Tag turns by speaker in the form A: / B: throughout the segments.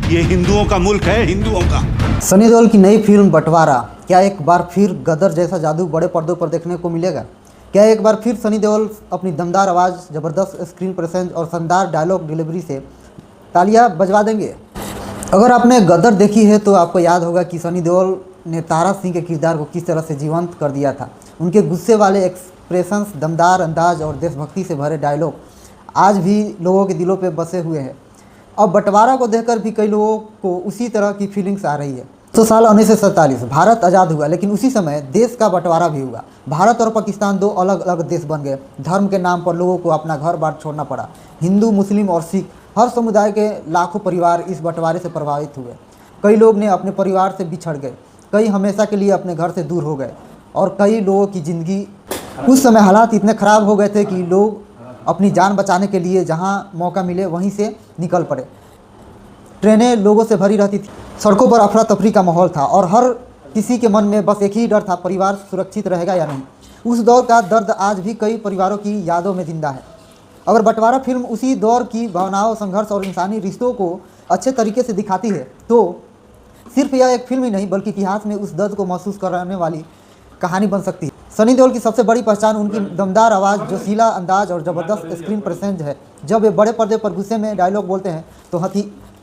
A: ये हिंदुओं का मुल्क है, हिंदुओं का।
B: सनी देओल की नई फिल्म बंटवारा, क्या एक बार फिर गदर जैसा जादू बड़े पर्दों पर देखने को मिलेगा? क्या एक बार फिर सनी देओल अपनी दमदार आवाज़, ज़बरदस्त स्क्रीन प्रेजेंस और शानदार डायलॉग डिलीवरी से तालियां बजवा देंगे? अगर आपने गदर देखी है तो आपको याद होगा कि सनी देओल ने तारा सिंह के किरदार को किस तरह से जीवंत कर दिया था। उनके गुस्से वाले एक्सप्रेशंस, दमदार अंदाज और देशभक्ति से भरे डायलॉग आज भी लोगों के दिलों पे बसे हुए हैं। अब बंटवारा को देखकर भी कई लोगों को उसी तरह की फीलिंग्स आ रही है। तो साल 1947 भारत आज़ाद हुआ, लेकिन उसी समय देश का बंटवारा भी हुआ। भारत और पाकिस्तान दो अलग अलग देश बन गए। धर्म के नाम पर लोगों को अपना घर बार छोड़ना पड़ा। हिंदू, मुस्लिम और सिख हर समुदाय के लाखों परिवार इस बंटवारे से प्रभावित हुए। कई लोग ने अपने परिवार से बिछड़ गए, कई हमेशा के लिए अपने घर से दूर हो गए और कई लोगों की ज़िंदगी उस समय हालात इतने ख़राब हो गए थे कि लोग अपनी जान बचाने के लिए जहां मौका मिले वहीं से निकल पड़े। ट्रेनें लोगों से भरी रहती थी, सड़कों पर अफरा तफरी का माहौल था और हर किसी के मन में बस एक ही डर था, परिवार सुरक्षित रहेगा या नहीं। उस दौर का दर्द आज भी कई परिवारों की यादों में जिंदा है। अगर बंटवारा फिल्म उसी दौर की भावनाओं, संघर्ष और इंसानी रिश्तों को अच्छे तरीके से दिखाती है तो सिर्फ यह एक फिल्म ही नहीं बल्कि इतिहास में उस दर्द को महसूस कराने वाली कहानी बन सकती है। सनी देओल की सबसे बड़ी पहचान उनकी दमदार आवाज़, जोशीला अंदाज और ज़बरदस्त स्क्रीन प्रेजेंस है। जब वे बड़े पर्दे पर गुस्से में डायलॉग बोलते हैं तो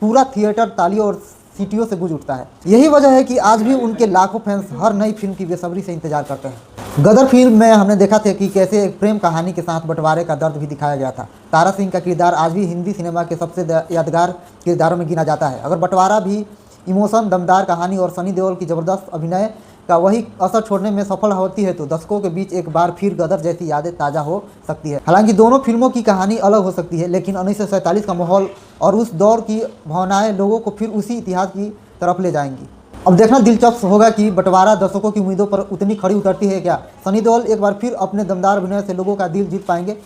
B: पूरा थिएटर तालियों और सीटियों से गूंज उठता है। यही वजह है कि आज भी उनके लाखों फैंस हर नई फिल्म की बेसब्री से इंतजार करते हैं। गदर फिल्म में हमने देखा था कि कैसे एक प्रेम कहानी के साथ बंटवारे का दर्द भी दिखाया गया था। तारा सिंह का किरदार आज भी हिंदी सिनेमा के सबसे यादगार किरदारों में गिना जाता है। अगर बंटवारा भी इमोशन, दमदार कहानी और सनी देओल की ज़बरदस्त अभिनय का वही असर छोड़ने में सफल होती है तो दर्शकों के बीच एक बार फिर गदर जैसी यादें ताज़ा हो सकती है। हालांकि दोनों फिल्मों की कहानी अलग हो सकती है, लेकिन 1947 का माहौल और उस दौर की भावनाएं लोगों को फिर उसी इतिहास की तरफ ले जाएंगी। अब देखना दिलचस्प होगा कि बंटवारा दर्शकों की उम्मीदों पर उतनी खड़ी उतरती है क्या? सनी देओल एक बार फिर अपने दमदार अभिनय से लोगों का दिल जीत पाएंगे?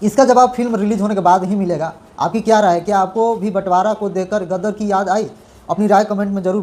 B: इसका जवाब फिल्म रिलीज होने के बाद ही मिलेगा। आपकी क्या राय है? क्या आपको भी बंटवारा को देखकर गदर की याद आई? अपनी राय कमेंट में जरूर